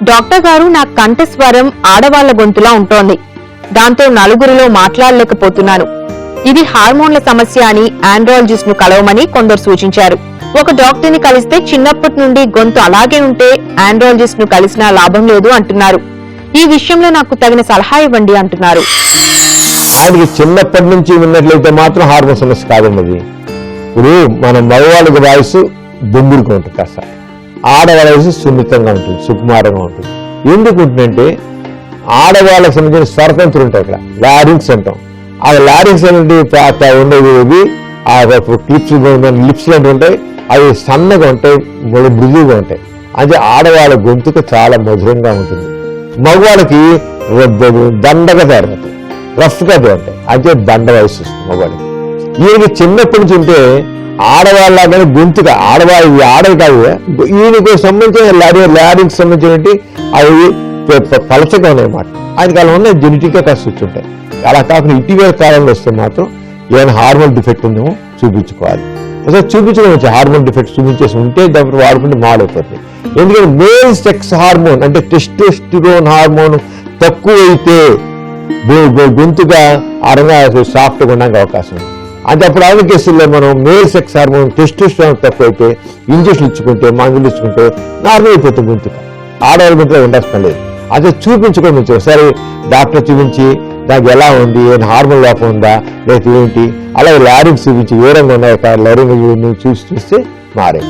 Doctor గారు నా కంఠస్వరం ఆడవాళ్ల గొంతులా ఉంటోంది. దాంతో నలుగురిలో మాట్లాడలేకపోతున్నాను. ఇది హార్మోన్ల సమస్య అని ఆండ్రాలజిస్ట్ ను కలవమని కొందరు సూచించారు. ఒక డాక్టర్ ని కలిస్తే చిన్నప్పటి నుండి గొంతు అలాగే ఉంటే ఆండ్రాలజిస్ట్ ను కలిసినా లాభం లేదు అంటున్నారు. ఈ విషయంలో నాకు తగిన సలహా ఇవ్వండి అంటున్నారు. ఆయనకి చిన్నప్పటి నుంచి విన్నట్లయితే మాత్రం హార్మోన్ సమస్య కాదన్నది. ఇప్పుడు మన మగవాళ్ళకి వాయిస్ బొంగురుగా ఉంటుంది, కాస్త ఆడవాళ్ళ వాయిస్ సున్నితంగా ఉంటుంది, సుకుమారంగా ఉంటుంది. ఎందుకు ఉంటుందంటే ఆడవాళ్ళకి సంబంధించిన స్వరతంతులు ఉంటాయి, ఇక్కడ లారింగ్స్ అంటాం. ఆ లారింగ్స్ అనేది ఉండేవి ఆ క్లిప్స్ లిప్స్ లాంటివి ఉంటాయి, అవి సన్నగా ఉంటాయి, మృదువుగా ఉంటాయి. అంటే ఆడవాళ్ళ గొంతుకు చాలా మధురంగా ఉంటుంది. మగవాళ్ళకి దండగా తయారవుతాయి, రఫ్గా ఉంటాయి. అంటే దండ వయసు వస్తుంది మగవాళ్ళకి. ఈయనకి చిన్నప్పటి నుంచి ఉంటే ఆడవాళ్ళగానే గొంతుగా ఆడవి కాదు, ఈయనకు సంబంధించిన లారింగ్స్ సంబంధించినవి అవి పలచగా ఉన్నాయన్నమాట. ఆయనకి అలా ఉన్న జెనెటిక్గా కాస్త వచ్చుంటాయి. అలా కాకుండా ఇటీవల కాలంలో వస్తే మాత్రం ఏమైనా హార్మోన్ డిఫెక్ట్ ఉందేమో చూపించుకోవాలి. అసలు చూపించుకోవచ్చు. హార్మోన్ డిఫెక్ట్ చూపించేసి ఉంటే దాన్ని వాడుకుంటే మాడైపోతుంది. ఎందుకంటే మేల్ సెక్స్ హార్మోన్ అంటే టెస్టోస్టెరోన్ హార్మోన్ తక్కువైతే గొంతుగా అరంగా సాఫ్ట్గా ఉండడానికి అవకాశం ఉంది. అంటే అప్పుడు అన్ని కేసుల్లో మనం మేల్ సెక్స్ హార్మోన్ టెస్టోస్టెరోన్ తక్కువైతే ఇంజక్షన్ ఇచ్చుకుంటే మందులు ఇచ్చుకుంటే నార్మల్ అయిపోతుంది గొంతుగా. ఆడవాళ్ళ గొంతుగా ఉండాల్సిన లేదు. అదే చూపించుకొని ఒకసారి డాక్టర్ చూపించి నాకు ఎలా ఉంది, ఏమైనా హార్మోన్ లోపం ఉందా లేకపోతే ఏంటి, అలాగే లారింగ్స్ చూపించి ఏ రంగు ఉన్నాయో లారింగ్ చూస్తే మారే.